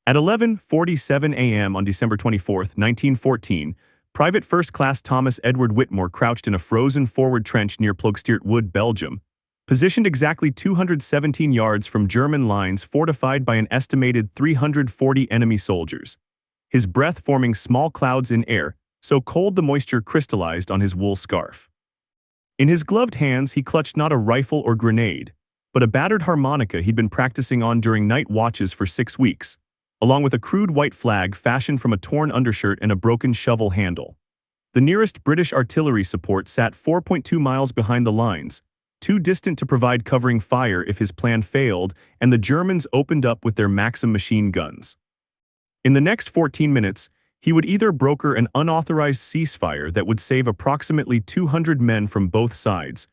At 11:47 a.m. on December 24, 1914, Private First Class Thomas Edward Whitmore crouched in a frozen forward trench near Ploegsteert Wood, Belgium, positioned exactly 217 yards from German lines fortified by an estimated 340 enemy soldiers. His breath forming small clouds in air, so cold the moisture crystallized on his wool scarf. In his gloved hands he clutched not a rifle or grenade, but a battered harmonica he'd been practicing on during night watches for 6 weeks, along with a crude white flag fashioned from a torn undershirt and a broken shovel handle. The nearest British artillery support sat 4.2 miles behind the lines, too distant to provide covering fire if his plan failed, and the Germans opened up with their Maxim machine guns. In the next 14 minutes, he would either broker an unauthorized ceasefire that would save approximately 200 men from both sides,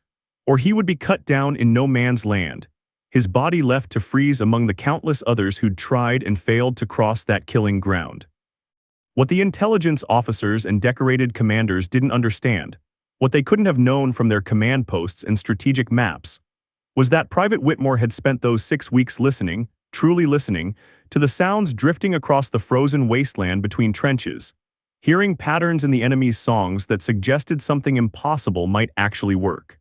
or he would be cut down in no man's land, his body left to freeze among the countless others who'd tried and failed to cross that killing ground. What the intelligence officers and decorated commanders didn't understand, what they couldn't have known from their command posts and strategic maps, was that Private Whitmore had spent those 6 weeks listening, truly listening, to the sounds drifting across the frozen wasteland between trenches, hearing patterns in the enemy's songs that suggested something impossible might actually work.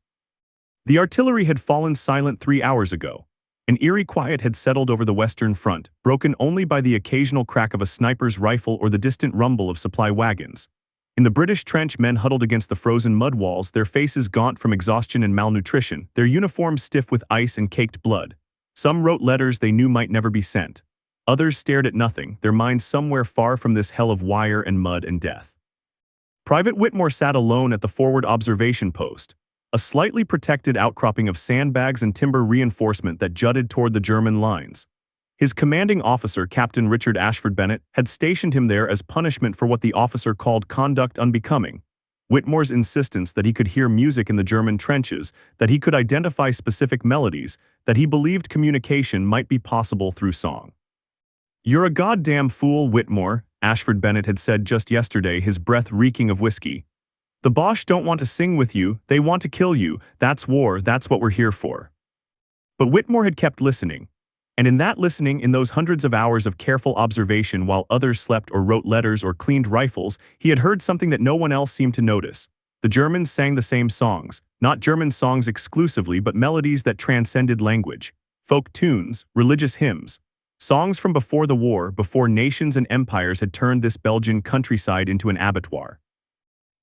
The artillery had fallen silent 3 hours ago. An eerie quiet had settled over the Western Front, broken only by the occasional crack of a sniper's rifle or the distant rumble of supply wagons. In the British trench, men huddled against the frozen mud walls, their faces gaunt from exhaustion and malnutrition, their uniforms stiff with ice and caked blood. Some wrote letters they knew might never be sent. Others stared at nothing, their minds somewhere far from this hell of wire and mud and death. Private Whitmore sat alone at the forward observation post, a slightly protected outcropping of sandbags and timber reinforcement that jutted toward the German lines. His commanding officer, Captain Richard Ashford Bennett, had stationed him there as punishment for what the officer called conduct unbecoming. Whitmore's insistence that he could hear music in the German trenches, that he could identify specific melodies, that he believed communication might be possible through song. "You're a goddamn fool, Whitmore," Ashford Bennett had said just yesterday, his breath reeking of whiskey. "The Boche don't want to sing with you, they want to kill you. That's war, that's what we're here for." But Whitmore had kept listening. And in that listening, in those hundreds of hours of careful observation while others slept or wrote letters or cleaned rifles, he had heard something that no one else seemed to notice. The Germans sang the same songs, not German songs exclusively, but melodies that transcended language. Folk tunes, religious hymns. Songs from before the war, before nations and empires had turned this Belgian countryside into an abattoir.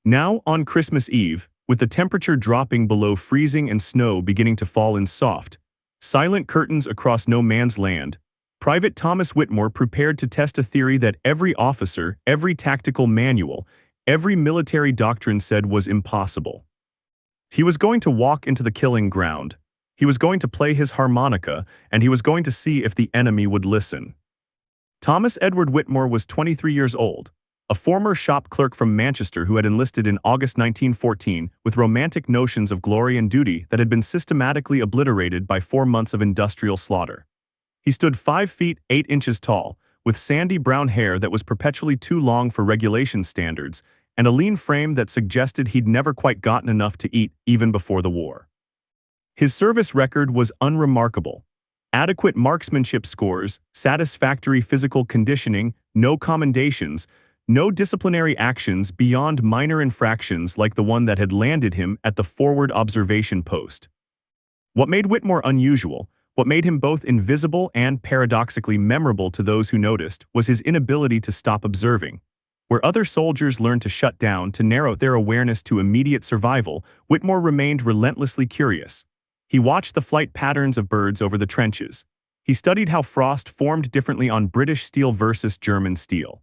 Now, on Christmas Eve, with the temperature dropping below freezing and snow beginning to fall in soft, silent curtains across no man's land, Private Thomas Whitmore prepared to test a theory that every officer, every tactical manual, every military doctrine said was impossible. He was going to walk into the killing ground. He was going to play his harmonica, and he was going to see if the enemy would listen. Thomas Edward Whitmore was 23 years old, a former shop clerk from Manchester who had enlisted in August 1914 with romantic notions of glory and duty that had been systematically obliterated by 4 months of industrial slaughter. He stood 5 feet 8 inches tall, with sandy brown hair that was perpetually too long for regulation standards, and a lean frame that suggested he'd never quite gotten enough to eat even before the war. His service record was unremarkable. Adequate marksmanship scores, satisfactory physical conditioning, no commendations, no disciplinary actions beyond minor infractions like the one that had landed him at the forward observation post. What made Whitmore unusual, what made him both invisible and paradoxically memorable to those who noticed, was his inability to stop observing. Where other soldiers learned to shut down, to narrow their awareness to immediate survival, Whitmore remained relentlessly curious. He watched the flight patterns of birds over the trenches. He studied how frost formed differently on British steel versus German steel.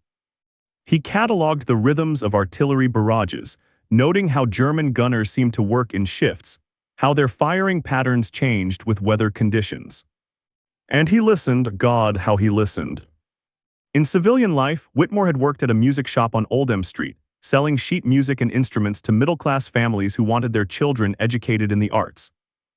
He catalogued the rhythms of artillery barrages, noting how German gunners seemed to work in shifts, how their firing patterns changed with weather conditions. And he listened, God, how he listened. In civilian life, Whitmore had worked at a music shop on Oldham Street, selling sheet music and instruments to middle-class families who wanted their children educated in the arts.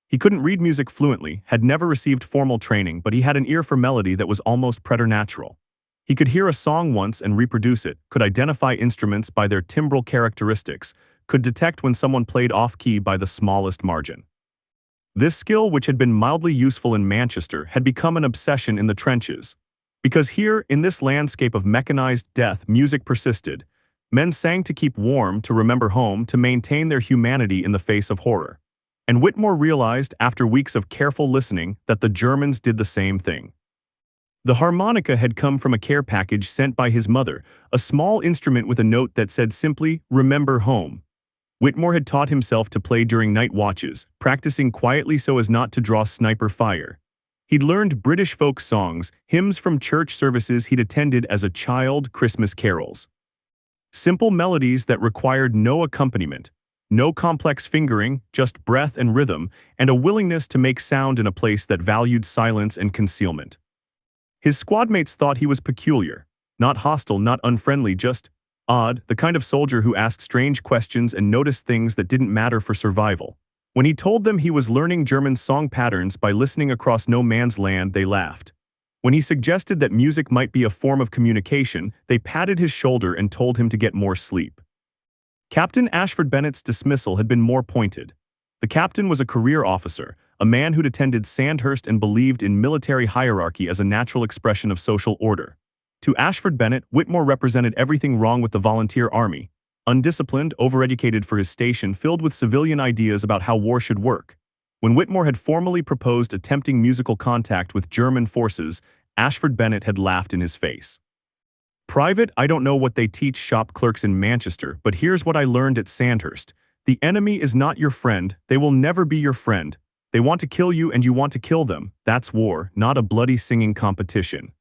He couldn't read music fluently, had never received formal training, but he had an ear for melody that was almost preternatural. He could hear a song once and reproduce it, could identify instruments by their timbral characteristics, could detect when someone played off-key by the smallest margin. This skill, which had been mildly useful in Manchester, had become an obsession in the trenches. Because here, in this landscape of mechanized death, music persisted. Men sang to keep warm, to remember home, to maintain their humanity in the face of horror. And Whitmore realized, after weeks of careful listening, that the Germans did the same thing. The harmonica had come from a care package sent by his mother, a small instrument with a note that said simply, "Remember home." Whitmore had taught himself to play during night watches, practicing quietly so as not to draw sniper fire. He'd learned British folk songs, hymns from church services he'd attended as a child, Christmas carols. Simple melodies that required no accompaniment, no complex fingering, just breath and rhythm, and a willingness to make sound in a place that valued silence and concealment. His squadmates thought he was peculiar, not hostile, not unfriendly, just odd, the kind of soldier who asked strange questions and noticed things that didn't matter for survival. When he told them he was learning German song patterns by listening across no man's land, they laughed. When he suggested that music might be a form of communication, they patted his shoulder and told him to get more sleep. Captain Ashford Bennett's dismissal had been more pointed. The captain was a career officer, a man who'd attended Sandhurst and believed in military hierarchy as a natural expression of social order. To Ashford Bennett, Whitmore represented everything wrong with the volunteer army. Undisciplined, overeducated for his station, filled with civilian ideas about how war should work. When Whitmore had formally proposed attempting musical contact with German forces, Ashford Bennett had laughed in his face. "Private, I don't know what they teach shop clerks in Manchester, but here's what I learned at Sandhurst. The enemy is not your friend, they will never be your friend. They want to kill you and you want to kill them. That's war, not a bloody singing competition."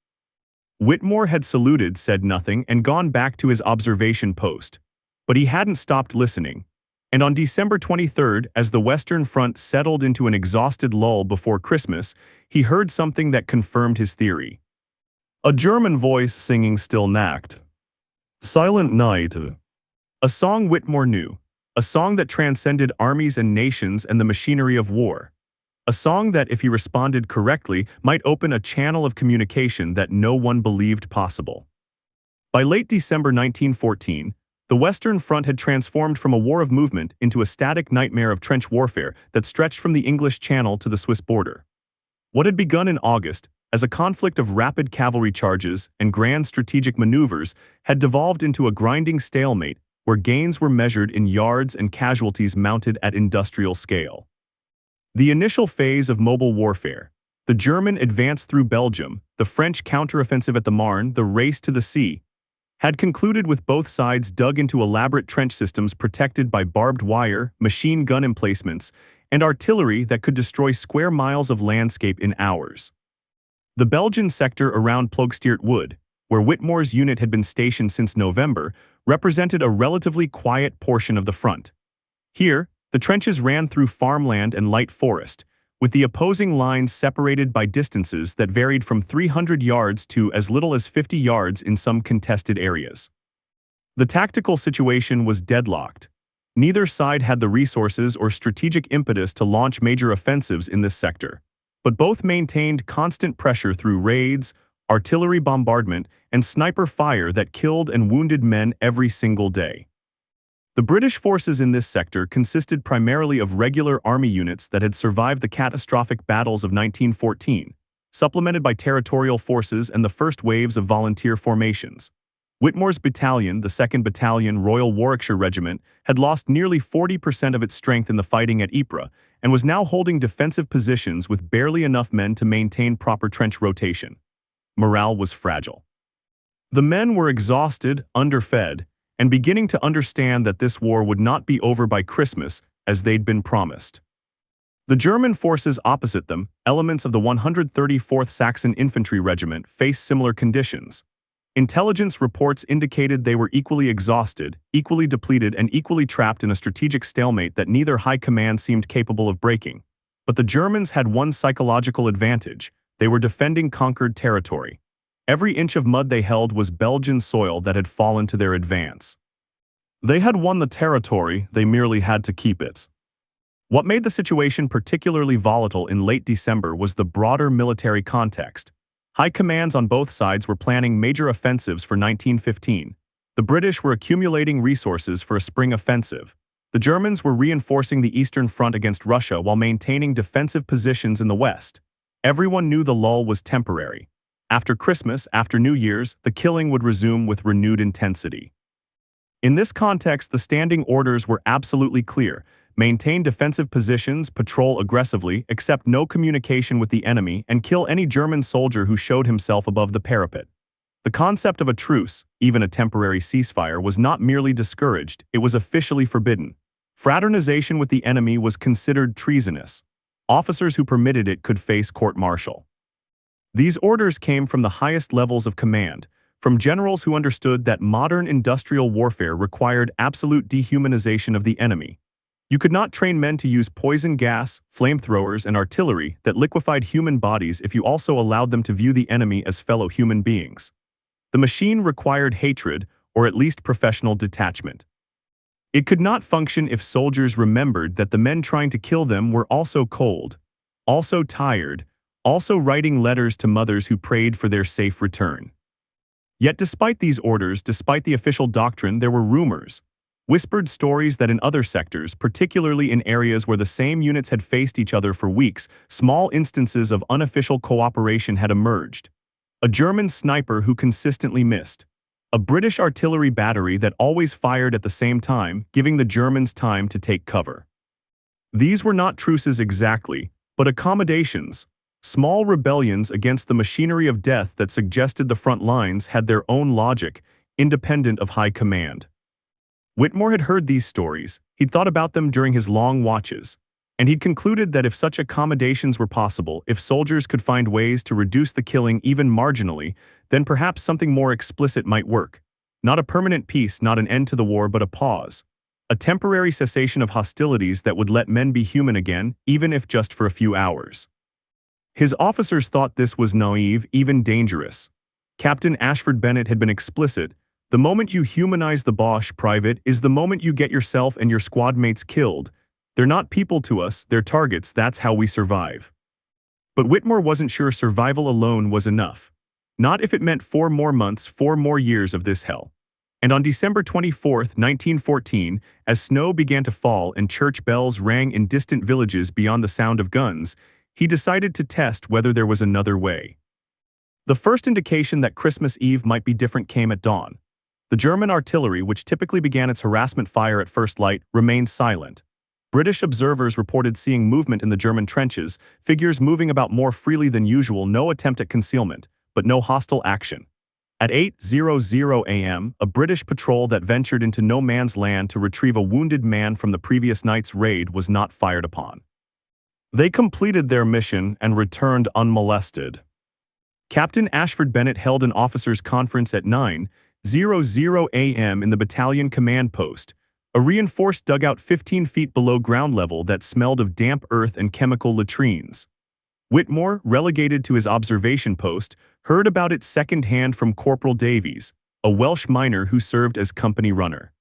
Whitmore had saluted, said nothing, and gone back to his observation post. But he hadn't stopped listening. And on December 23rd, as the Western Front settled into an exhausted lull before Christmas, he heard something that confirmed his theory. A German voice singing Still Nacht. Silent Night. A song Whitmore knew. A song that transcended armies and nations and the machinery of war. A song that, if he responded correctly, might open a channel of communication that no one believed possible. By late December 1914, the Western Front had transformed from a war of movement into a static nightmare of trench warfare that stretched from the English Channel to the Swiss border. What had begun in August, as a conflict of rapid cavalry charges and grand strategic maneuvers, had devolved into a grinding stalemate where gains were measured in yards and casualties mounted at industrial scale. The initial phase of mobile warfare, the German advance through Belgium, the French counteroffensive at the Marne, the race to the sea, had concluded with both sides dug into elaborate trench systems protected by barbed wire, machine gun emplacements, and artillery that could destroy square miles of landscape in hours. The Belgian sector around Ploegsteert Wood, where Whitmore's unit had been stationed since November, represented a relatively quiet portion of the front. Here, the trenches ran through farmland and light forest, with the opposing lines separated by distances that varied from 300 yards to as little as 50 yards in some contested areas. The tactical situation was deadlocked. Neither side had the resources or strategic impetus to launch major offensives in this sector, but both maintained constant pressure through raids, artillery bombardment, and sniper fire that killed and wounded men every single day. The British forces in this sector consisted primarily of regular army units that had survived the catastrophic battles of 1914, supplemented by territorial forces and the first waves of volunteer formations. Whitmore's battalion, the 2nd Battalion Royal Warwickshire Regiment, had lost nearly 40% of its strength in the fighting at Ypres and was now holding defensive positions with barely enough men to maintain proper trench rotation. Morale was fragile. The men were exhausted, underfed, and beginning to understand that this war would not be over by Christmas as they'd been promised. The German forces opposite them, elements of the 134th Saxon Infantry Regiment, faced similar conditions. Intelligence reports indicated they were equally exhausted, equally depleted, and equally trapped in a strategic stalemate that neither high command seemed capable of breaking. But the Germans had one psychological advantage: they were defending conquered territory. Every inch of mud they held was Belgian soil that had fallen to their advance. They had won the territory, they merely had to keep it. What made the situation particularly volatile in late December was the broader military context. High commands on both sides were planning major offensives for 1915. The British were accumulating resources for a spring offensive. The Germans were reinforcing the Eastern Front against Russia while maintaining defensive positions in the West. Everyone knew the lull was temporary. After Christmas, after New Year's, the killing would resume with renewed intensity. In this context, the standing orders were absolutely clear: maintain defensive positions, patrol aggressively, accept no communication with the enemy, and kill any German soldier who showed himself above the parapet. The concept of a truce, even a temporary ceasefire, was not merely discouraged, it was officially forbidden. Fraternization with the enemy was considered treasonous. Officers who permitted it could face court-martial. These orders came from the highest levels of command, from generals who understood that modern industrial warfare required absolute dehumanization of the enemy. You could not train men to use poison gas, flamethrowers, and artillery that liquefied human bodies if you also allowed them to view the enemy as fellow human beings. The machine required hatred, or at least professional detachment. It could not function if soldiers remembered that the men trying to kill them were also cold, also tired, also writing letters to mothers who prayed for their safe return. Yet despite these orders, despite the official doctrine, there were rumors, whispered stories that in other sectors, particularly in areas where the same units had faced each other for weeks, small instances of unofficial cooperation had emerged. A German sniper who consistently missed. A British artillery battery that always fired at the same time, giving the Germans time to take cover. These were not truces exactly, but accommodations. Small rebellions against the machinery of death that suggested the front lines had their own logic, independent of high command. Whitmore had heard these stories, he'd thought about them during his long watches, and he'd concluded that if such accommodations were possible, if soldiers could find ways to reduce the killing even marginally, then perhaps something more explicit might work. Not a permanent peace, not an end to the war, but a pause. A temporary cessation of hostilities that would let men be human again, even if just for a few hours. His officers thought this was naive, even dangerous. Captain Ashford Bennett had been explicit: the moment you humanize the Boche, private, is the moment you get yourself and your squad mates killed. They're not people to us, they're targets, that's how we survive. But Whitmore wasn't sure survival alone was enough. Not if it meant 4 more months, 4 more years of this hell. And on December 24, 1914, as snow began to fall and church bells rang in distant villages beyond the sound of guns, he decided to test whether there was another way. The first indication that Christmas Eve might be different came at dawn. The German artillery, which typically began its harassment fire at first light, remained silent. British observers reported seeing movement in the German trenches, figures moving about more freely than usual, no attempt at concealment, but no hostile action. At 8:00 a.m., a British patrol that ventured into no man's land to retrieve a wounded man from the previous night's raid was not fired upon. They completed their mission and returned unmolested. Captain Ashford Bennett held an officers' conference at 9:00 a.m. in the battalion command post, a reinforced dugout 15 feet below ground level that smelled of damp earth and chemical latrines. Whitmore, relegated to his observation post, heard about it second-hand from Corporal Davies, a Welsh miner who served as company runner.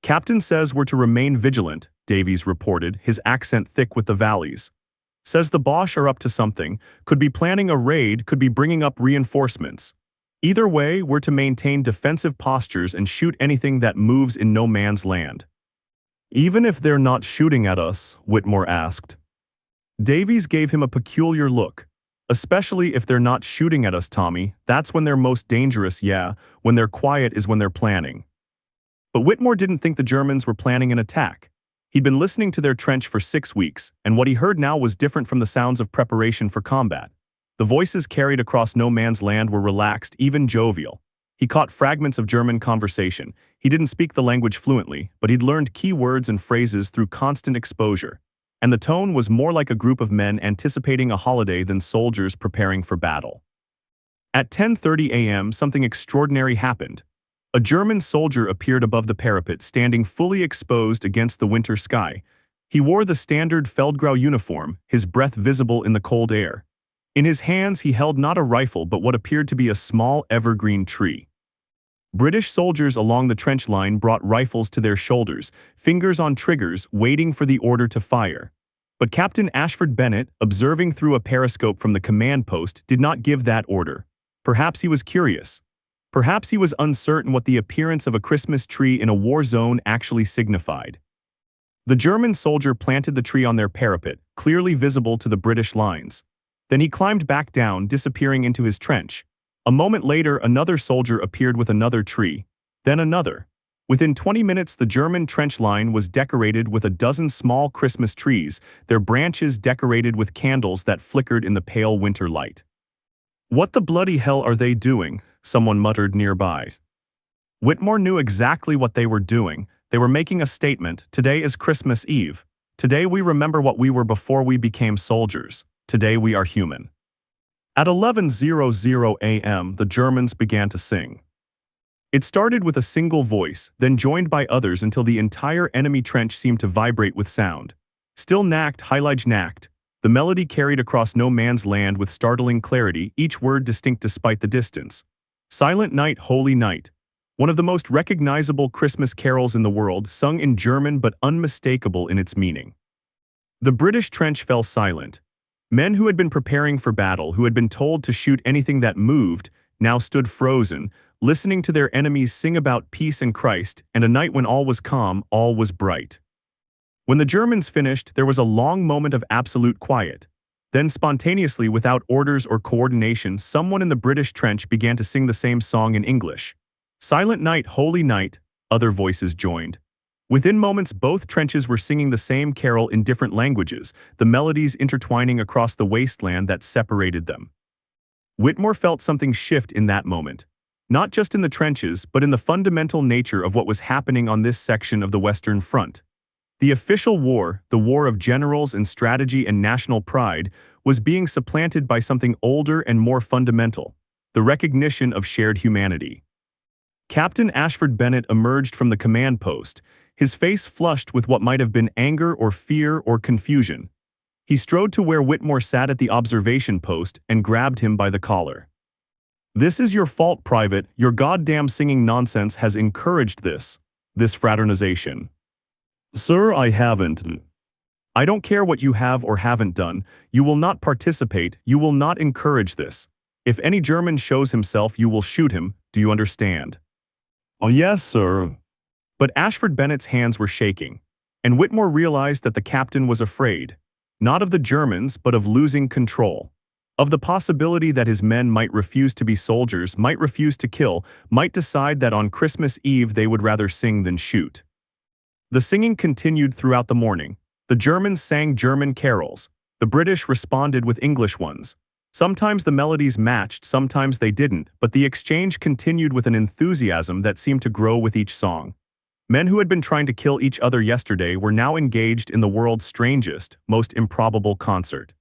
"Captain says we're to remain vigilant," Davies reported, his accent thick with the valleys. "Says the Boche are up to something, could be planning a raid, could be bringing up reinforcements. Either way, we're to maintain defensive postures and shoot anything that moves in no man's land." "Even if they're not shooting at us?" Whitmore asked. Davies gave him a peculiar look. "Especially if they're not shooting at us, Tommy. That's when they're most dangerous, yeah. When they're quiet is when they're planning." But Whitmore didn't think the Germans were planning an attack. He'd been listening to their trench for 6 weeks, and what he heard now was different from the sounds of preparation for combat. The voices carried across no man's land were relaxed, even jovial. He caught fragments of German conversation. He didn't speak the language fluently, but he'd learned key words and phrases through constant exposure. And the tone was more like a group of men anticipating a holiday than soldiers preparing for battle. At 10:30 a.m., something extraordinary happened. A German soldier appeared above the parapet, standing fully exposed against the winter sky. He wore the standard Feldgrau uniform, his breath visible in the cold air. In his hands he held not a rifle but what appeared to be a small evergreen tree. British soldiers along the trench line brought rifles to their shoulders, fingers on triggers, waiting for the order to fire. But Captain Ashford Bennett, observing through a periscope from the command post, did not give that order. Perhaps he was curious. Perhaps he was uncertain what the appearance of a Christmas tree in a war zone actually signified. The German soldier planted the tree on their parapet, clearly visible to the British lines. Then he climbed back down, disappearing into his trench. A moment later, another soldier appeared with another tree. Then another. Within 20 minutes, the German trench line was decorated with a dozen small Christmas trees, their branches decorated with candles that flickered in the pale winter light. "What the bloody hell are they doing?" someone muttered nearby. Whitmore knew exactly what they were doing. They were making a statement. Today is Christmas Eve. Today we remember what we were before we became soldiers. Today we are human. At 11:00 a.m., the Germans began to sing. It started with a single voice, then joined by others until the entire enemy trench seemed to vibrate with sound. Still nacht, heilig nacht. The melody carried across no man's land with startling clarity, each word distinct despite the distance. Silent night, holy night. One of the most recognizable Christmas carols in the world, sung in German but unmistakable in its meaning. The British trench fell silent. Men who had been preparing for battle, who had been told to shoot anything that moved, now stood frozen, listening to their enemies sing about peace and Christ, and a night when all was calm, all was bright. When the Germans finished, there was a long moment of absolute quiet. Then spontaneously, without orders or coordination, someone in the British trench began to sing the same song in English. Silent night, holy night, other voices joined. Within moments, both trenches were singing the same carol in different languages, the melodies intertwining across the wasteland that separated them. Whitmore felt something shift in that moment. Not just in the trenches, but in the fundamental nature of what was happening on this section of the Western Front. The official war, the war of generals and strategy and national pride, was being supplanted by something older and more fundamental: the recognition of shared humanity. Captain Ashford Bennett emerged from the command post, his face flushed with what might have been anger or fear or confusion. He strode to where Whitmore sat at the observation post and grabbed him by the collar. "This is your fault, Private. Your goddamn singing nonsense has encouraged this fraternization." "Sir, I haven't." "I don't care what you have or haven't done. You will not participate, you will not encourage this. If any German shows himself, you will shoot him. Do you understand?" "Oh, yes, sir." But Ashford Bennett's hands were shaking, and Whitmore realized that the captain was afraid, not of the Germans, but of losing control. Of the possibility that his men might refuse to be soldiers, might refuse to kill, might decide that on Christmas Eve they would rather sing than shoot. The singing continued throughout the morning. The Germans sang German carols. The British responded with English ones. Sometimes the melodies matched, sometimes they didn't, but the exchange continued with an enthusiasm that seemed to grow with each song. Men who had been trying to kill each other yesterday were now engaged in the world's strangest, most improbable concert.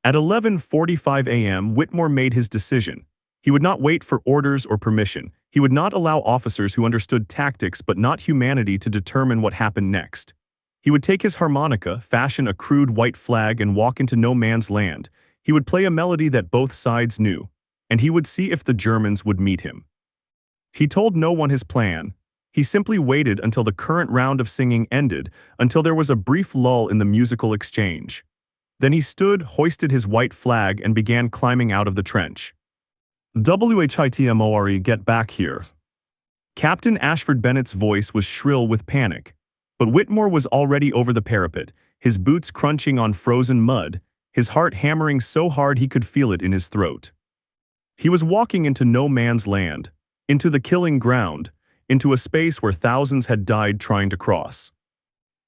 At 11:45 a.m., Whitmore made his decision. He would not wait for orders or permission. He would not allow officers who understood tactics but not humanity to determine what happened next. He would take his harmonica, fashion a crude white flag, and walk into no man's land. He would play a melody that both sides knew, and he would see if the Germans would meet him. He told no one his plan. He simply waited until the current round of singing ended, until there was a brief lull in the musical exchange. Then he stood, hoisted his white flag, and began climbing out of the trench. "WHITMORE, get back here." Captain Ashford Bennett's voice was shrill with panic. But Whitmore was already over the parapet, his boots crunching on frozen mud, his heart hammering so hard he could feel it in his throat. He was walking into no man's land, into the killing ground, into a space where thousands had died trying to cross.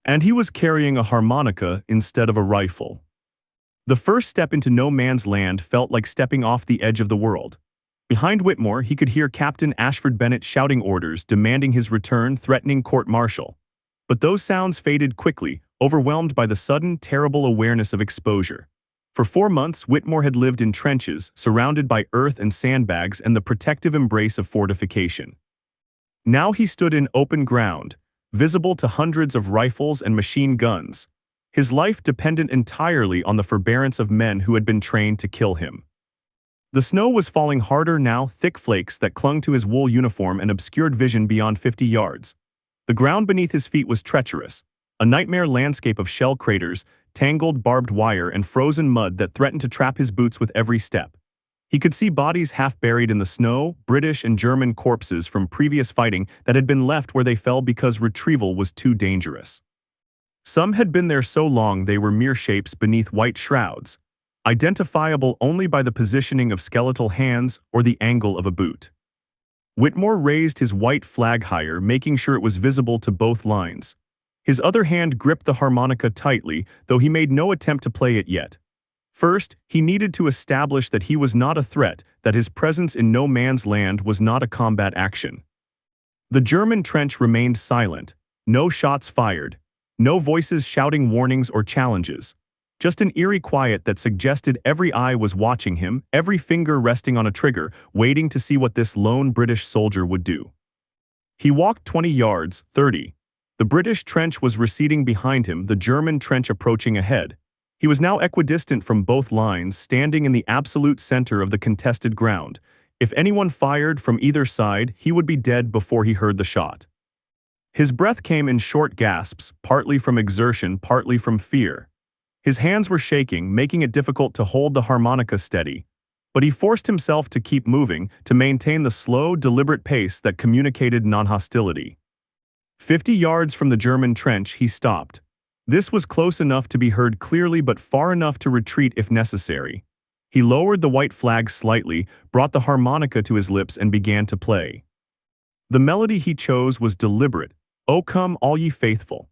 And he was carrying a harmonica instead of a rifle. The first step into no man's land felt like stepping off the edge of the world. Behind Whitmore, he could hear Captain Ashford Bennett shouting orders, demanding his return, threatening court-martial. But those sounds faded quickly, overwhelmed by the sudden, terrible awareness of exposure. For 4 months, Whitmore had lived in trenches, surrounded by earth and sandbags and the protective embrace of fortification. Now he stood in open ground, visible to hundreds of rifles and machine guns. His life dependent entirely on the forbearance of men who had been trained to kill him. The snow was falling harder now, thick flakes that clung to his wool uniform and obscured vision beyond 50 yards. The ground beneath his feet was treacherous, a nightmare landscape of shell craters, tangled barbed wire, and frozen mud that threatened to trap his boots with every step. He could see bodies half buried in the snow, British and German corpses from previous fighting that had been left where they fell because retrieval was too dangerous. Some had been there so long they were mere shapes beneath white shrouds. identifiable only by the positioning of skeletal hands or the angle of a boot. Whitmore raised his white flag higher, making sure it was visible to both lines. His other hand gripped the harmonica tightly, though he made no attempt to play it yet. First, he needed to establish that he was not a threat, that his presence in no man's land was not a combat action. The German trench remained silent. No shots fired. No voices shouting warnings or challenges. Just an eerie quiet that suggested every eye was watching him, every finger resting on a trigger, waiting to see what this lone British soldier would do. He walked 20 yards, 30. The British trench was receding behind him, the German trench approaching ahead. He was now equidistant from both lines, standing in the absolute center of the contested ground. If anyone fired from either side, he would be dead before he heard the shot. His breath came in short gasps, partly from exertion, partly from fear. His hands were shaking, making it difficult to hold the harmonica steady. But he forced himself to keep moving, to maintain the slow, deliberate pace that communicated non-hostility. 50 yards from the German trench, he stopped. This was close enough to be heard clearly but far enough to retreat if necessary. He lowered the white flag slightly, brought the harmonica to his lips and began to play. The melody he chose was deliberate. O come, all ye faithful.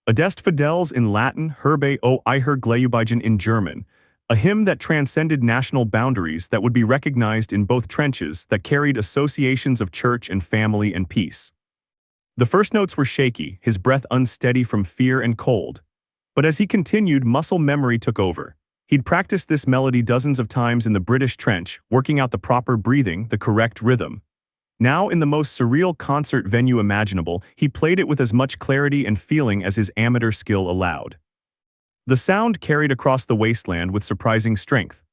Adest Fideles in Latin, Herbe o Iher Gleubeigen in German, a hymn that transcended national boundaries, that would be recognized in both trenches, that carried associations of church and family and peace. The first notes were shaky, his breath unsteady from fear and cold. But as he continued, muscle memory took over. He'd practiced this melody dozens of times in the British trench, working out the proper breathing, the correct rhythm. Now, in the most surreal concert venue imaginable, he played it with as much clarity and feeling as his amateur skill allowed. The sound carried across the wasteland with surprising strength.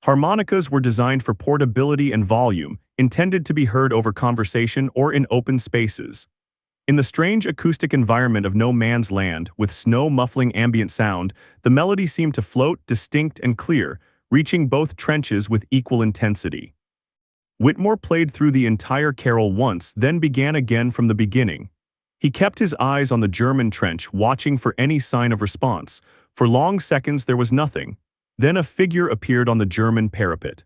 Harmonicas were designed for portability and volume, intended to be heard over conversation or in open spaces. In the strange acoustic environment of no man's land, with snow muffling ambient sound, the melody seemed to float, distinct and clear, reaching both trenches with equal intensity. Whitmore played through the entire carol once, then began again from the beginning. He kept his eyes on the German trench, watching for any sign of response. For long seconds there was nothing. Then a figure appeared on the German parapet.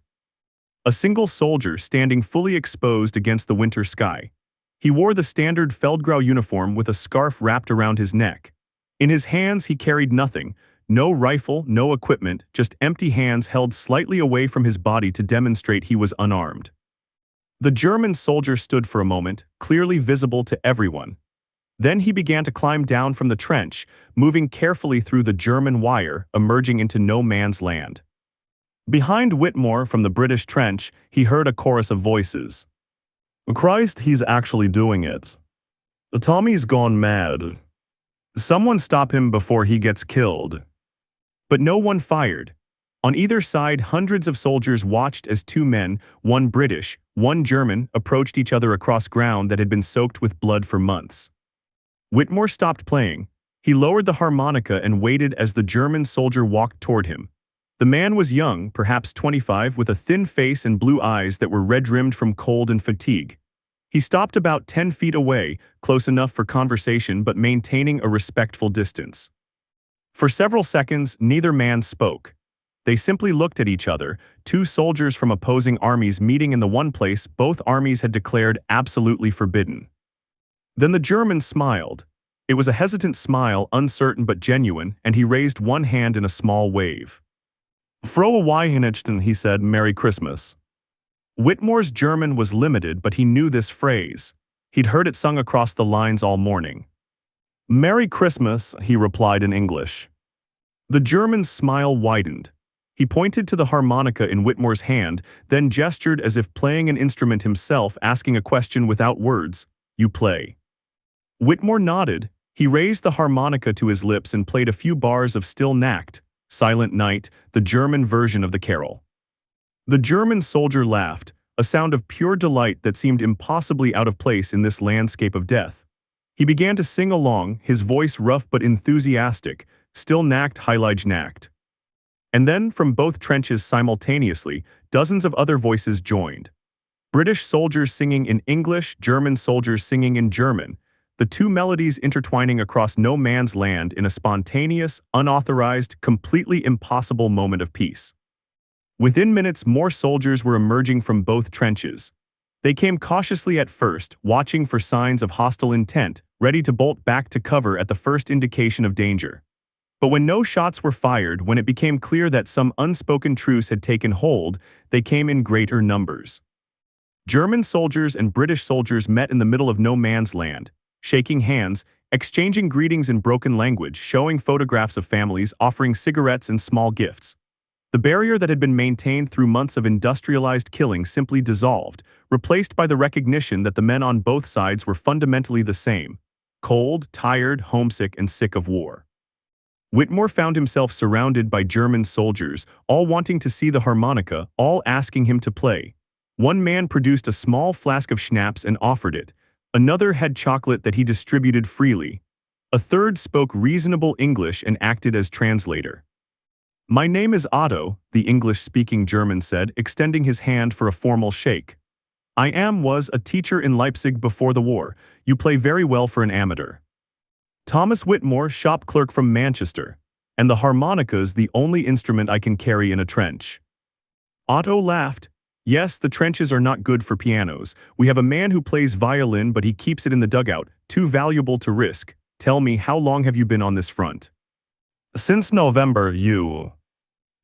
A single soldier standing fully exposed against the winter sky. He wore the standard Feldgrau uniform with a scarf wrapped around his neck. In his hands he carried nothing. No rifle, no equipment, just empty hands held slightly away from his body to demonstrate he was unarmed. The German soldier stood for a moment, clearly visible to everyone. Then he began to climb down from the trench, moving carefully through the German wire, emerging into no man's land. Behind Whitmore, from the British trench, he heard a chorus of voices. Christ, he's actually doing it. The Tommy's gone mad. Someone stop him before he gets killed. But no one fired. On either side, hundreds of soldiers watched as two men, one British, one German, approached each other across ground that had been soaked with blood for months. Whitmore stopped playing. He lowered the harmonica and waited as the German soldier walked toward him. The man was young, perhaps 25, with a thin face and blue eyes that were red-rimmed from cold and fatigue. He stopped about 10 feet away, close enough for conversation but maintaining a respectful distance. For several seconds, neither man spoke. They simply looked at each other, two soldiers from opposing armies meeting in the one place both armies had declared absolutely forbidden. Then the German smiled. It was a hesitant smile, uncertain but genuine, and he raised one hand in a small wave. Frohe Weihnachten, he said, Merry Christmas. Whitmore's German was limited, but he knew this phrase. He'd heard it sung across the lines all morning. Merry Christmas, he replied in English. The German's smile widened. He pointed to the harmonica in Whitmore's hand, then gestured as if playing an instrument himself, asking a question without words. You play. Whitmore nodded. He raised the harmonica to his lips and played a few bars of Still Nacht, Silent Night, the German version of the carol. The German soldier laughed, a sound of pure delight that seemed impossibly out of place in this landscape of death. He began to sing along, his voice rough but enthusiastic, Still Nacht, Heilige Nacht. And then, from both trenches simultaneously, dozens of other voices joined. British soldiers singing in English, German soldiers singing in German, the two melodies intertwining across no man's land in a spontaneous, unauthorized, completely impossible moment of peace. Within minutes, more soldiers were emerging from both trenches. They came cautiously at first, watching for signs of hostile intent, ready to bolt back to cover at the first indication of danger. But when no shots were fired, when it became clear that some unspoken truce had taken hold, they came in greater numbers. German soldiers and British soldiers met in the middle of no man's land, shaking hands, exchanging greetings in broken language, showing photographs of families, offering cigarettes and small gifts. The barrier that had been maintained through months of industrialized killing simply dissolved, replaced by the recognition that the men on both sides were fundamentally the same: cold, tired, homesick, and sick of war. Whitmore found himself surrounded by German soldiers, all wanting to see the harmonica, all asking him to play. One man produced a small flask of schnapps and offered it. Another had chocolate that he distributed freely. A third spoke reasonable English and acted as translator. "My name is Otto," the English-speaking German said, extending his hand for a formal shake. "Was a teacher in Leipzig before the war. You play very well for an amateur." "Thomas Whitmore, shop clerk from Manchester. And the harmonica's the only instrument I can carry in a trench." Otto laughed. "Yes, the trenches are not good for pianos. We have a man who plays violin, but he keeps it in the dugout, too valuable to risk. Tell me, how long have you been on this front?" "Since November, you."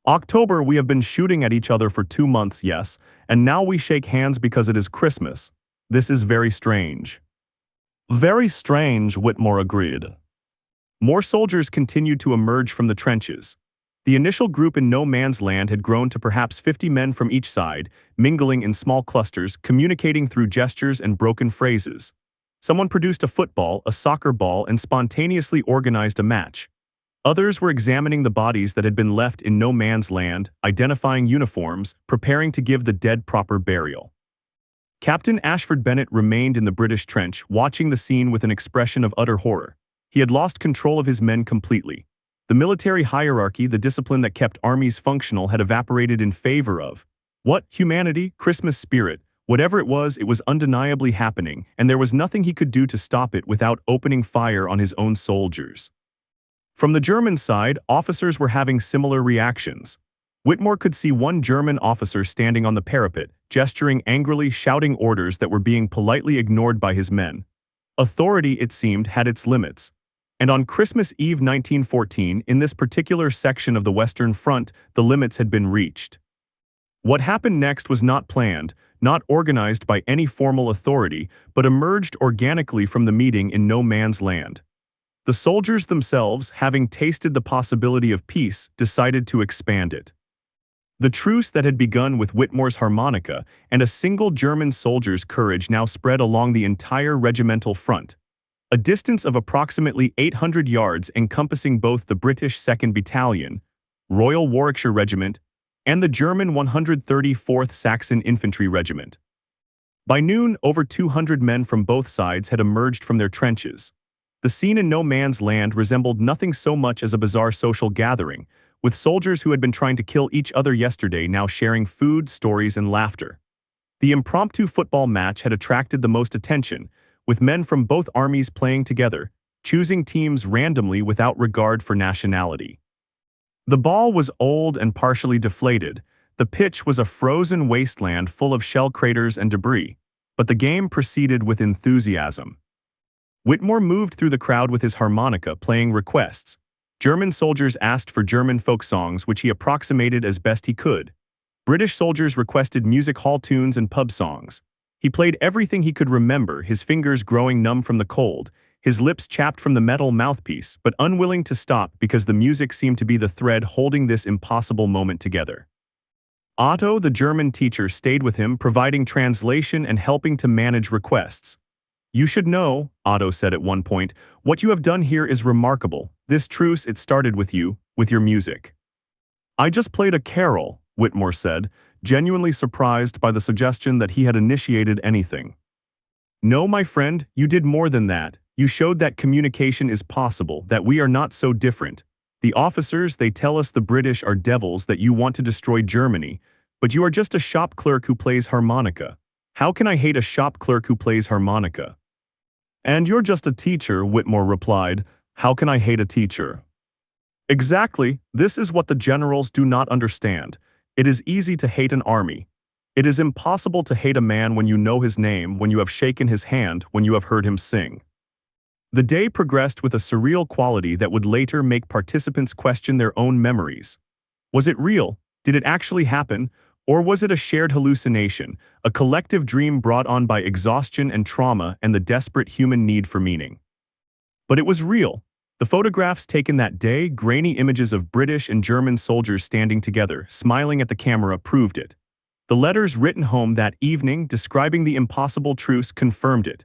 "October, we have been shooting at each other for 2 months, yes, and now we shake hands because it is Christmas. This is very strange." "Very strange," Whitmore agreed. More soldiers continued to emerge from the trenches. The initial group in no man's land had grown to perhaps 50 men from each side, mingling in small clusters, communicating through gestures and broken phrases. Someone produced a football, a soccer ball, and spontaneously organized a match. Others were examining the bodies that had been left in no man's land, identifying uniforms, preparing to give the dead proper burial. Captain Ashford Bennett remained in the British trench, watching the scene with an expression of utter horror. He had lost control of his men completely. The military hierarchy, the discipline that kept armies functional, had evaporated in favor of what? Humanity, Christmas spirit, whatever it was undeniably happening, and there was nothing he could do to stop it without opening fire on his own soldiers. From the German side, officers were having similar reactions. Whitmore could see one German officer standing on the parapet, gesturing angrily, shouting orders that were being politely ignored by his men. Authority, it seemed, had its limits. And on Christmas Eve 1914, in this particular section of the Western Front, the limits had been reached. What happened next was not planned, not organized by any formal authority, but emerged organically from the meeting in no man's land. The soldiers themselves, having tasted the possibility of peace, decided to expand it. The truce that had begun with Whitmore's harmonica and a single German soldier's courage now spread along the entire regimental front. A distance of approximately 800 yards encompassing both the British 2nd Battalion, Royal Warwickshire Regiment, and the German 134th Saxon Infantry Regiment. By noon, over 200 men from both sides had emerged from their trenches. The scene in no man's land resembled nothing so much as a bizarre social gathering, with soldiers who had been trying to kill each other yesterday now sharing food, stories, and laughter. The impromptu football match had attracted the most attention, with men from both armies playing together, choosing teams randomly without regard for nationality. The ball was old and partially deflated. The pitch was a frozen wasteland full of shell craters and debris, but the game proceeded with enthusiasm. Whitmore moved through the crowd with his harmonica, playing requests. German soldiers asked for German folk songs, which he approximated as best he could. British soldiers requested music hall tunes and pub songs. He played everything he could remember, his fingers growing numb from the cold, his lips chapped from the metal mouthpiece, but unwilling to stop because the music seemed to be the thread holding this impossible moment together. Otto, the German teacher, stayed with him, providing translation and helping to manage requests. "You should know," Otto said at one point, "what you have done here is remarkable. This truce, it started with you, with your music." "I just played a carol," Whitmore said, genuinely surprised by the suggestion that he had initiated anything. "No, my friend, you did more than that. You showed that communication is possible, that we are not so different. The officers, they tell us the British are devils, that you want to destroy Germany, but you are just a shop clerk who plays harmonica. How can I hate a shop clerk who plays harmonica?" "And you're just a teacher," Whitmore replied. "How can I hate a teacher?" "Exactly. This is what the generals do not understand. It is easy to hate an army. It is impossible to hate a man when you know his name, when you have shaken his hand, when you have heard him sing. The day progressed with a surreal quality that would later make participants question their own memories. Was it real? Did it actually happen? Or was it a shared hallucination, a collective dream brought on by exhaustion and trauma and the desperate human need for meaning? But it was real. The photographs taken that day, grainy images of British and German soldiers standing together, smiling at the camera, proved it. The letters written home that evening describing the impossible truce confirmed it.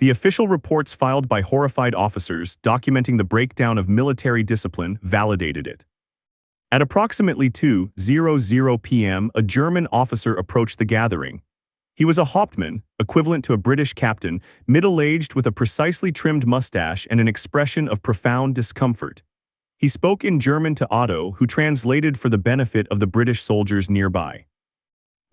The official reports filed by horrified officers documenting the breakdown of military discipline validated it. At approximately 2:00 p.m., a German officer approached the gathering. He was a Hauptmann, equivalent to a British captain, middle-aged with a precisely trimmed mustache and an expression of profound discomfort. He spoke in German to Otto, who translated for the benefit of the British soldiers nearby.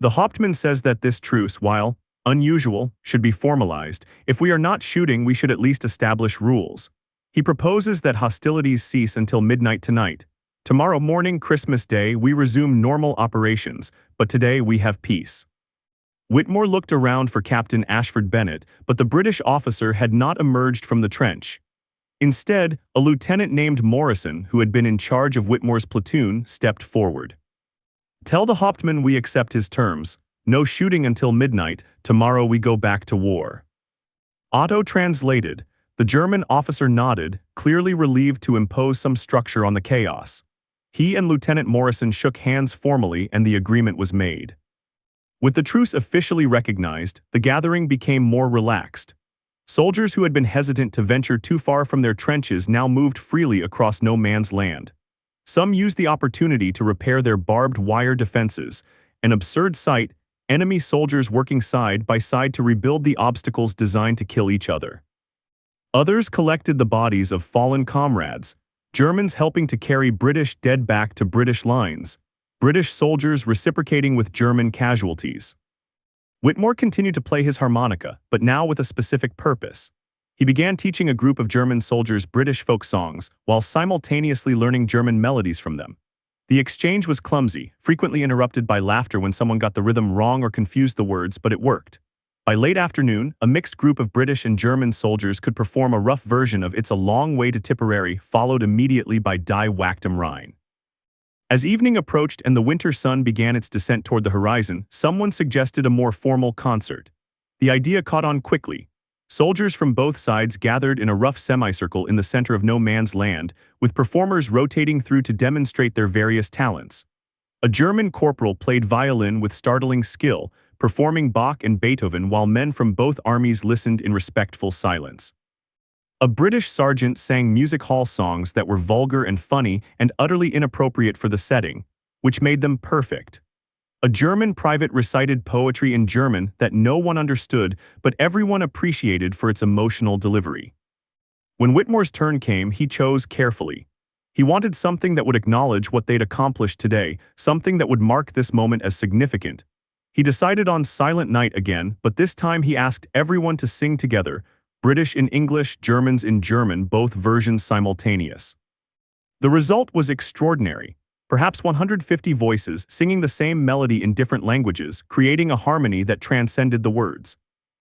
The Hauptmann says that this truce, while unusual, should be formalized. If we are not shooting, we should at least establish rules. He proposes that hostilities cease until midnight tonight. Tomorrow morning, Christmas Day, we resume normal operations, but today we have peace. Whitmore looked around for Captain Ashford Bennett, but the British officer had not emerged from the trench. Instead, a lieutenant named Morrison, who had been in charge of Whitmore's platoon, stepped forward. "Tell the Hauptmann we accept his terms. No shooting until midnight. Tomorrow we go back to war." Otto translated. The German officer nodded, clearly relieved to impose some structure on the chaos. He and Lieutenant Morrison shook hands formally and the agreement was made. With the truce officially recognized, the gathering became more relaxed. Soldiers who had been hesitant to venture too far from their trenches now moved freely across no man's land. Some used the opportunity to repair their barbed wire defenses, an absurd sight, enemy soldiers working side by side to rebuild the obstacles designed to kill each other. Others collected the bodies of fallen comrades, Germans helping to carry British dead back to British lines, British soldiers reciprocating with German casualties. Whitmore continued to play his harmonica, but now with a specific purpose. He began teaching a group of German soldiers British folk songs, while simultaneously learning German melodies from them. The exchange was clumsy, frequently interrupted by laughter when someone got the rhythm wrong or confused the words, but it worked. By late afternoon, a mixed group of British and German soldiers could perform a rough version of It's a Long Way to Tipperary, followed immediately by Die Wacht am Rhein. As evening approached and the winter sun began its descent toward the horizon, someone suggested a more formal concert. The idea caught on quickly. Soldiers from both sides gathered in a rough semicircle in the center of no man's land, with performers rotating through to demonstrate their various talents. A German corporal played violin with startling skill, performing Bach and Beethoven while men from both armies listened in respectful silence. A British sergeant sang music hall songs that were vulgar and funny and utterly inappropriate for the setting, which made them perfect. A German private recited poetry in German that no one understood, but everyone appreciated for its emotional delivery. When Whitmore's turn came, he chose carefully. He wanted something that would acknowledge what they'd accomplished today, something that would mark this moment as significant. He decided on Silent Night again, but this time he asked everyone to sing together, British in English, Germans in German, both versions simultaneous. The result was extraordinary. Perhaps 150 voices singing the same melody in different languages, creating a harmony that transcended the words.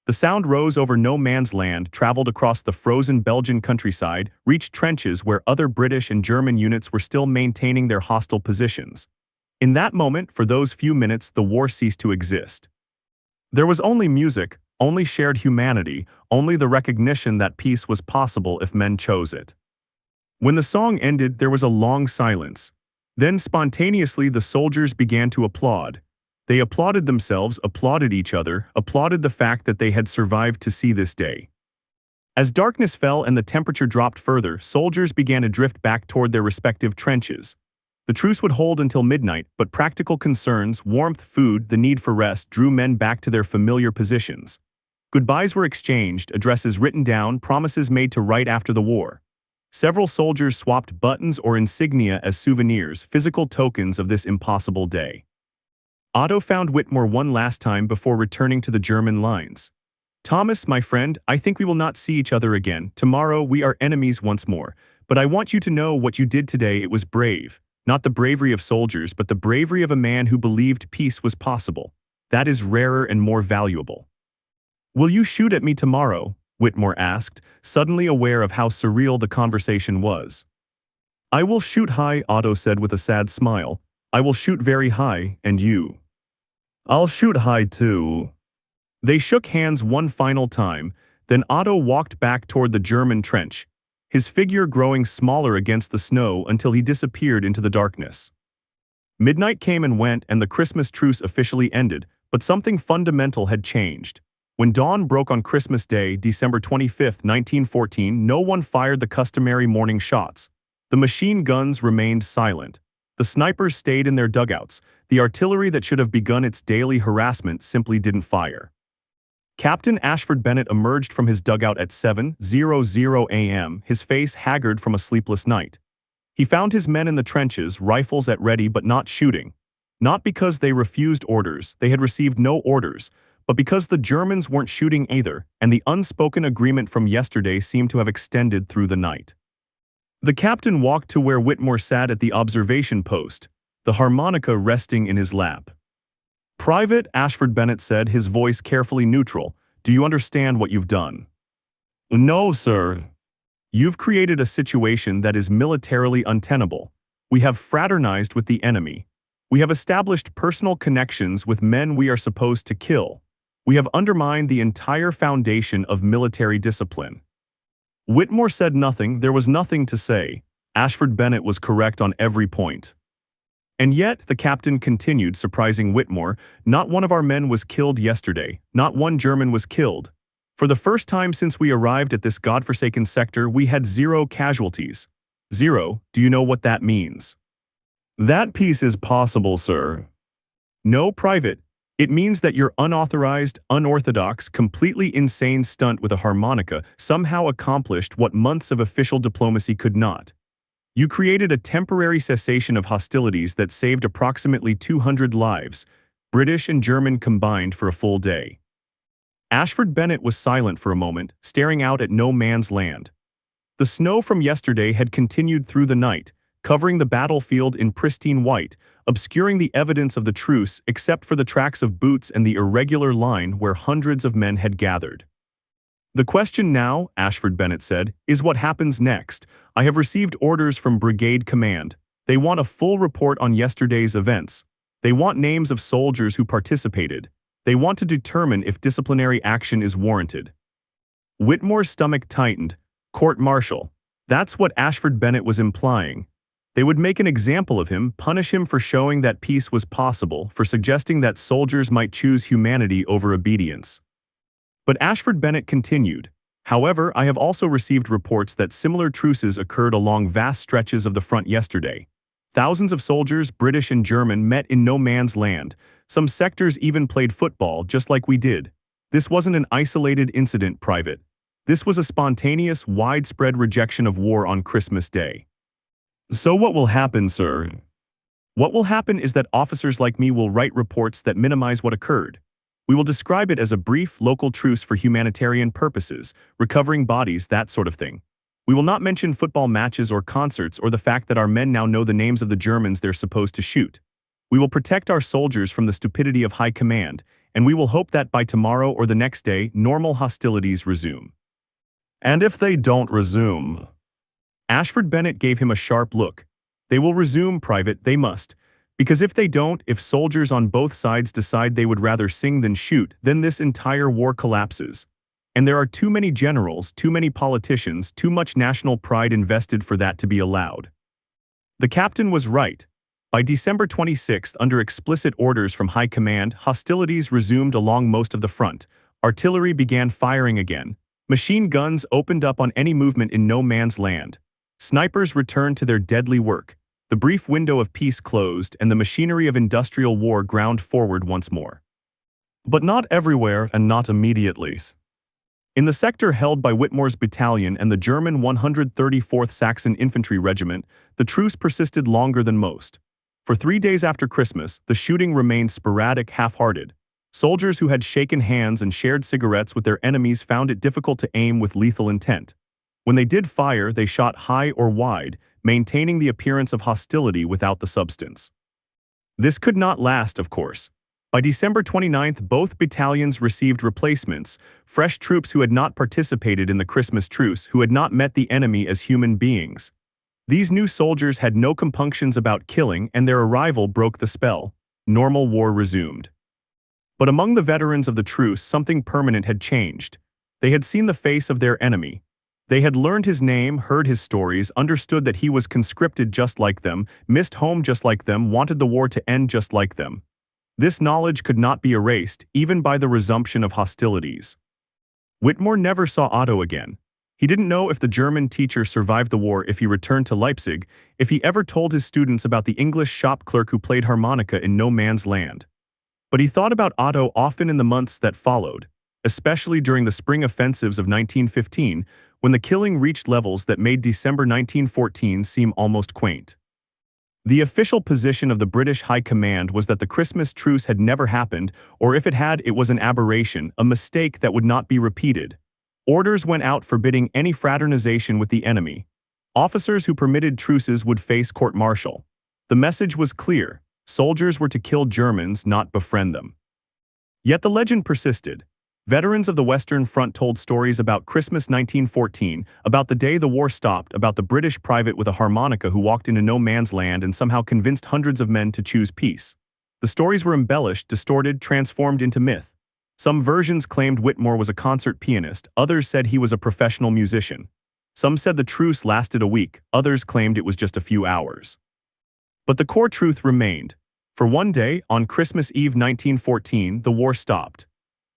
The sound rose over no man's land, traveled across the frozen Belgian countryside, reached trenches where other British and German units were still maintaining their hostile positions. In that moment, for those few minutes, the war ceased to exist. There was only music, only shared humanity, only the recognition that peace was possible if men chose it. When the song ended, there was a long silence. Then spontaneously the soldiers began to applaud. They applauded themselves, applauded each other, applauded the fact that they had survived to see this day. As darkness fell and the temperature dropped further, soldiers began to drift back toward their respective trenches. The truce would hold until midnight, but practical concerns, warmth, food, the need for rest drew men back to their familiar positions. Goodbyes were exchanged, addresses written down, promises made to write after the war. Several soldiers swapped buttons or insignia as souvenirs, physical tokens of this impossible day. Otto found Whitmore one last time before returning to the German lines. "Thomas, my friend, I think we will not see each other again. Tomorrow we are enemies once more. But I want you to know what you did today. It was brave. Not the bravery of soldiers, but the bravery of a man who believed peace was possible. That is rarer and more valuable. "Will you shoot at me tomorrow?" Whitmore asked, suddenly aware of how surreal the conversation was. "I will shoot high," Otto said with a sad smile. "I will shoot very high, and you?" "I'll shoot high too." They shook hands one final time, then Otto walked back toward the German trench, his figure growing smaller against the snow until he disappeared into the darkness. Midnight came and went, and the Christmas truce officially ended, but something fundamental had changed. When dawn broke on Christmas Day, December 25, 1914, no one fired the customary morning shots. The machine guns remained silent. The snipers stayed in their dugouts. The artillery that should have begun its daily harassment simply didn't fire. Captain Ashford Bennett emerged from his dugout at 7:00 a.m., his face haggard from a sleepless night. He found his men in the trenches, rifles at ready but not shooting. Not because they refused orders, they had received no orders, but because the Germans weren't shooting either, and the unspoken agreement from yesterday seemed to have extended through the night. The captain walked to where Whitmore sat at the observation post, the harmonica resting in his lap. "Private," Ashford Bennett said, his voice carefully neutral, "do you understand what you've done?" "No, sir." "You've created a situation that is militarily untenable. We have fraternized with the enemy. We have established personal connections with men we are supposed to kill. We have undermined the entire foundation of military discipline." Whitmore said nothing. There was nothing to say. Ashford Bennett was correct on every point. "And yet," the captain continued, surprising Whitmore, "not one of our men was killed yesterday. Not one German was killed. For the first time since we arrived at this godforsaken sector, we had 0 casualties. 0, do you know what that means?" "That peace is possible, sir." "No, Private. It means that your unauthorized, unorthodox, completely insane stunt with a harmonica somehow accomplished what months of official diplomacy could not. You created a temporary cessation of hostilities that saved approximately 200 lives, British and German combined, for a full day." Ashford Bennett was silent for a moment, staring out at no man's land. The snow from yesterday had continued through the night, covering the battlefield in pristine white, obscuring the evidence of the truce except for the tracks of boots and the irregular line where hundreds of men had gathered. "The question now," Ashford Bennett said, "is what happens next. I have received orders from Brigade Command. They want a full report on yesterday's events. They want names of soldiers who participated. They want to determine if disciplinary action is warranted." Whitmore's stomach tightened. Court-martial. That's what Ashford Bennett was implying. They would make an example of him, punish him for showing that peace was possible, for suggesting that soldiers might choose humanity over obedience. But Ashford Bennett continued, "However, I have also received reports that similar truces occurred along vast stretches of the front yesterday. Thousands of soldiers, British and German, met in no man's land. Some sectors even played football, just like we did. This wasn't an isolated incident, Private. This was a spontaneous, widespread rejection of war on Christmas Day." "So what will happen, sir?" "What will happen is that officers like me will write reports that minimize what occurred. We will describe it as a brief, local truce for humanitarian purposes, recovering bodies, that sort of thing. We will not mention football matches or concerts or the fact that our men now know the names of the Germans they're supposed to shoot. We will protect our soldiers from the stupidity of high command, and we will hope that by tomorrow or the next day, normal hostilities resume." "And if they don't resume?" Ashford Bennett gave him a sharp look. "They will resume, Private, they must. Because if they don't, if soldiers on both sides decide they would rather sing than shoot, then this entire war collapses. And there are too many generals, too many politicians, too much national pride invested for that to be allowed." The captain was right. By December 26th, under explicit orders from high command, hostilities resumed along most of the front. Artillery began firing again. Machine guns opened up on any movement in no man's land. Snipers returned to their deadly work. The brief window of peace closed, and the machinery of industrial war ground forward once more. But not everywhere, and not immediately. In the sector held by Whitmore's battalion and the German 134th Saxon Infantry Regiment, the truce persisted longer than most. For 3 days after Christmas, the shooting remained sporadic, half-hearted. Soldiers who had shaken hands and shared cigarettes with their enemies found it difficult to aim with lethal intent. When they did fire, they shot high or wide, maintaining the appearance of hostility without the substance. This could not last, of course. By December 29th, both battalions received replacements, fresh troops who had not participated in the Christmas truce, who had not met the enemy as human beings. These new soldiers had no compunctions about killing, and their arrival broke the spell. Normal war resumed. But among the veterans of the truce, something permanent had changed. They had seen the face of their enemy. They had learned his name, heard his stories, understood that he was conscripted just like them, missed home just like them, wanted the war to end just like them. This knowledge could not be erased, even by the resumption of hostilities. Whitmore never saw Otto again. He didn't know if the German teacher survived the war, if he returned to Leipzig, if he ever told his students about the English shop clerk who played harmonica in no man's land. But he thought about Otto often in the months that followed, especially during the spring offensives of 1915, when the killing reached levels that made December 1914 seem almost quaint. The official position of the British High Command was that the Christmas truce had never happened, or if it had, it was an aberration, a mistake that would not be repeated. Orders went out forbidding any fraternization with the enemy. Officers who permitted truces would face court-martial. The message was clear: soldiers were to kill Germans, not befriend them. Yet the legend persisted. Veterans of the Western Front told stories about Christmas 1914, about the day the war stopped, about the British private with a harmonica who walked into no man's land and somehow convinced hundreds of men to choose peace. The stories were embellished, distorted, transformed into myth. Some versions claimed Whitmore was a concert pianist, others said he was a professional musician. Some said the truce lasted a week, others claimed it was just a few hours. But the core truth remained. For one day, on Christmas Eve 1914, the war stopped.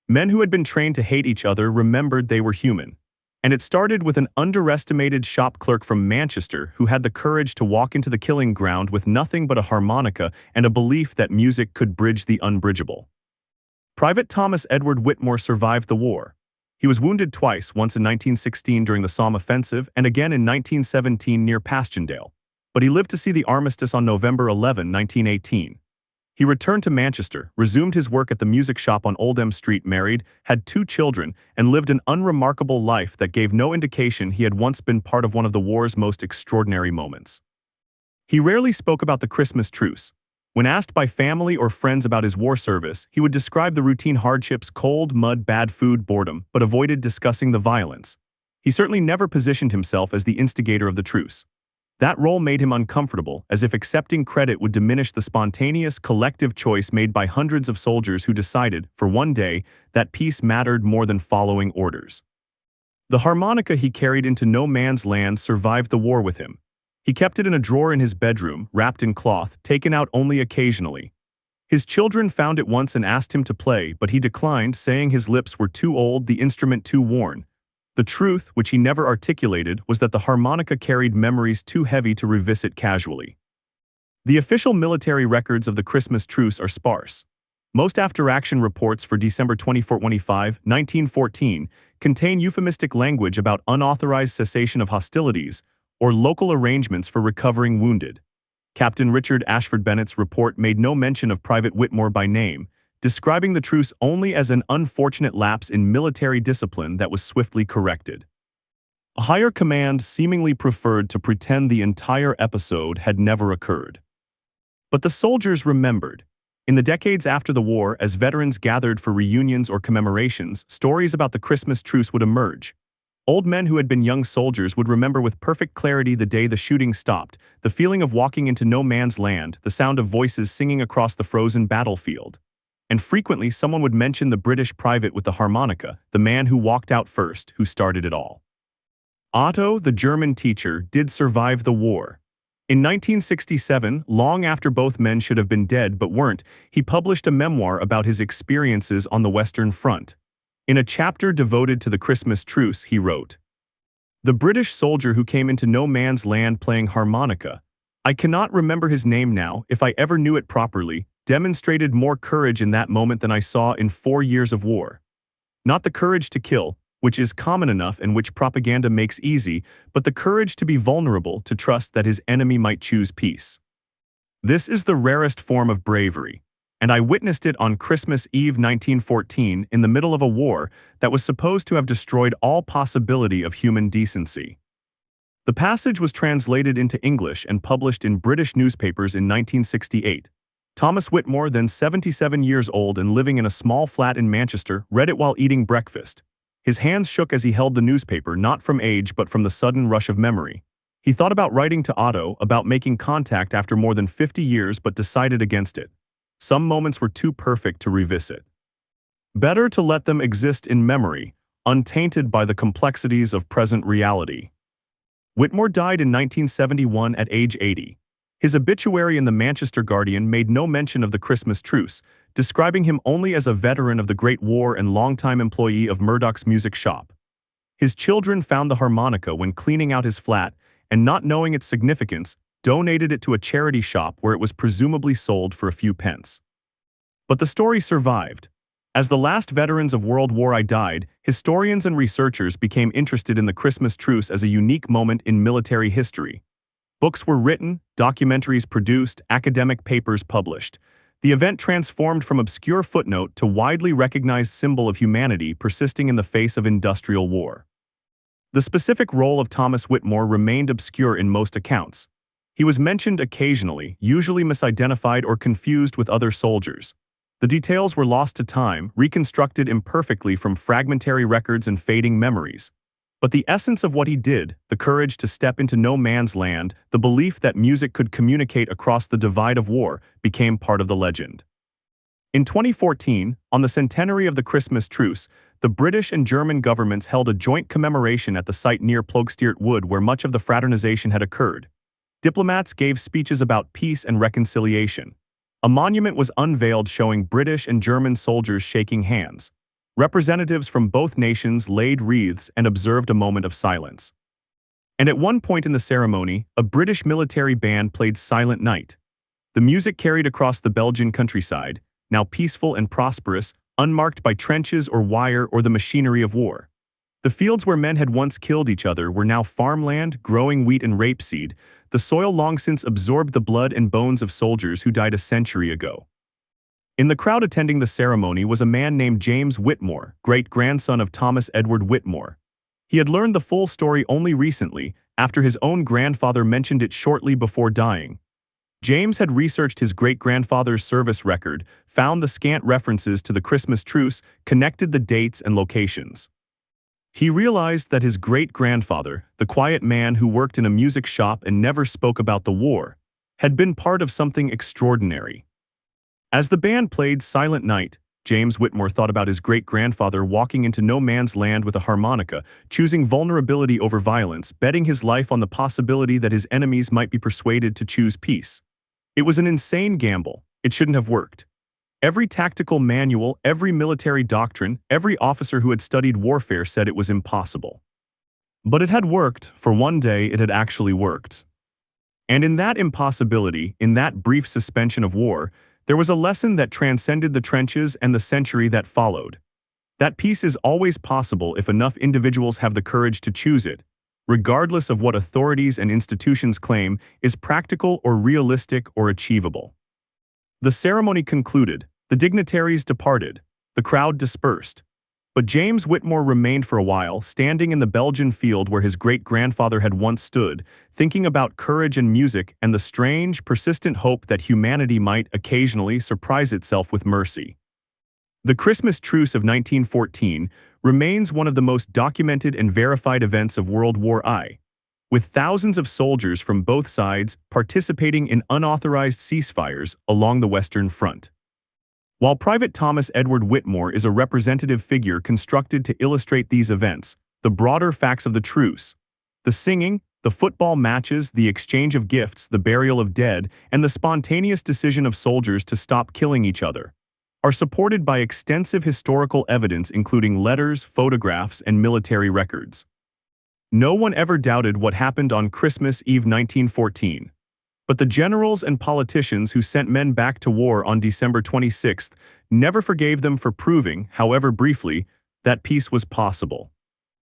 Men who had been trained to hate each other remembered they were human. And it started with an underestimated shop clerk from Manchester who had the courage to walk into the killing ground with nothing but a harmonica and a belief that music could bridge the unbridgeable. Private Thomas Edward Whitmore survived the war. He was wounded twice, once in 1916 during the Somme offensive and again in 1917 near Passchendaele. But he lived to see the armistice on November 11, 1918. He returned to Manchester, resumed his work at the music shop on Oldham Street, married, had 2 children, and lived an unremarkable life that gave no indication he had once been part of one of the war's most extraordinary moments. He rarely spoke about the Christmas truce. When asked by family or friends about his war service, he would describe the routine hardships: cold, mud, bad food, boredom, but avoided discussing the violence. He certainly never positioned himself as the instigator of the truce. That role made him uncomfortable, as if accepting credit would diminish the spontaneous, collective choice made by hundreds of soldiers who decided, for one day, that peace mattered more than following orders. The harmonica he carried into no man's land survived the war with him. He kept it in a drawer in his bedroom, wrapped in cloth, taken out only occasionally. His children found it once and asked him to play, but he declined, saying his lips were too old, the instrument too worn. The truth, which he never articulated, was that the harmonica carried memories too heavy to revisit casually. The official military records of the Christmas truce are sparse. Most after-action reports for December 24, 1914, contain euphemistic language about unauthorized cessation of hostilities or local arrangements for recovering wounded. Captain Richard Ashford Bennett's report made no mention of Private Whitmore by name, describing the truce only as an unfortunate lapse in military discipline that was swiftly corrected. A higher command seemingly preferred to pretend the entire episode had never occurred. But the soldiers remembered. In the decades after the war, as veterans gathered for reunions or commemorations, stories about the Christmas truce would emerge. Old men who had been young soldiers would remember with perfect clarity the day the shooting stopped, the feeling of walking into no man's land, the sound of voices singing across the frozen battlefield. And frequently someone would mention the British private with the harmonica, the man who walked out first, who started it all. Otto, the German teacher, did survive the war. In 1967, long after both men should have been dead but weren't, he published a memoir about his experiences on the Western Front. In a chapter devoted to the Christmas truce, he wrote, "The British soldier who came into no man's land playing harmonica, I cannot remember his name now, if I ever knew it properly, demonstrated more courage in that moment than I saw in 4 years of war. Not the courage to kill, which is common enough and which propaganda makes easy, but the courage to be vulnerable, to trust that his enemy might choose peace. This is the rarest form of bravery, and I witnessed it on Christmas Eve 1914 in the middle of a war that was supposed to have destroyed all possibility of human decency. The passage was translated into English and published in British newspapers in 1968. Thomas Whitmore, then 77 years old and living in a small flat in Manchester, read it while eating breakfast. His hands shook as he held the newspaper, not from age but from the sudden rush of memory. He thought about writing to Otto, about making contact after more than 50 years, but decided against it. Some moments were too perfect to revisit. Better to let them exist in memory, untainted by the complexities of present reality. Whitmore died in 1971 at age 80. His obituary in the Manchester Guardian made no mention of the Christmas truce, describing him only as a veteran of the Great War and longtime employee of Murdoch's music shop. His children found the harmonica when cleaning out his flat, and not knowing its significance, donated it to a charity shop where it was presumably sold for a few pence. But the story survived. As the last veterans of World War I died, historians and researchers became interested in the Christmas truce as a unique moment in military history. Books were written, documentaries produced, academic papers published. The event transformed from obscure footnote to widely recognized symbol of humanity persisting in the face of industrial war. The specific role of Thomas Whitmore remained obscure in most accounts. He was mentioned occasionally, usually misidentified or confused with other soldiers. The details were lost to time, reconstructed imperfectly from fragmentary records and fading memories. But the essence of what he did, the courage to step into no man's land, the belief that music could communicate across the divide of war, became part of the legend. In 2014, on the centenary of the Christmas truce, the British and German governments held a joint commemoration at the site near Plogsteert Wood where much of the fraternization had occurred. Diplomats gave speeches about peace and reconciliation. A monument was unveiled showing British and German soldiers shaking hands. Representatives from both nations laid wreaths and observed a moment of silence. And at one point in the ceremony, a British military band played Silent Night. The music carried across the Belgian countryside, now peaceful and prosperous, unmarked by trenches or wire or the machinery of war. The fields where men had once killed each other were now farmland, growing wheat and rapeseed. The soil long since absorbed the blood and bones of soldiers who died a century ago. In the crowd attending the ceremony was a man named James Whitmore, great-grandson of Thomas Edward Whitmore. He had learned the full story only recently, after his own grandfather mentioned it shortly before dying. James had researched his great-grandfather's service record, found the scant references to the Christmas truce, connected the dates and locations. He realized that his great-grandfather, the quiet man who worked in a music shop and never spoke about the war, had been part of something extraordinary. As the band played Silent Night, James Whitmore thought about his great-grandfather walking into no man's land with a harmonica, choosing vulnerability over violence, betting his life on the possibility that his enemies might be persuaded to choose peace. It was an insane gamble. It shouldn't have worked. Every tactical manual, every military doctrine, every officer who had studied warfare said it was impossible. But it had worked. For one day, it had actually worked. And in that impossibility, in that brief suspension of war, there was a lesson that transcended the trenches and the century that followed. That peace is always possible if enough individuals have the courage to choose it, regardless of what authorities and institutions claim is practical or realistic or achievable. The ceremony concluded. The dignitaries departed. The crowd dispersed. But James Whitmore remained for a while, standing in the Belgian field where his great-grandfather had once stood, thinking about courage and music and the strange, persistent hope that humanity might occasionally surprise itself with mercy. The Christmas truce of 1914 remains one of the most documented and verified events of World War I, with thousands of soldiers from both sides participating in unauthorized ceasefires along the Western Front. While Private Thomas Edward Whitmore is a representative figure constructed to illustrate these events, the broader facts of the truce, the singing, the football matches, the exchange of gifts, the burial of dead, and the spontaneous decision of soldiers to stop killing each other, are supported by extensive historical evidence including letters, photographs, and military records. No one ever doubted what happened on Christmas Eve 1914. But the generals and politicians who sent men back to war on December 26th never forgave them for proving, however briefly, that peace was possible.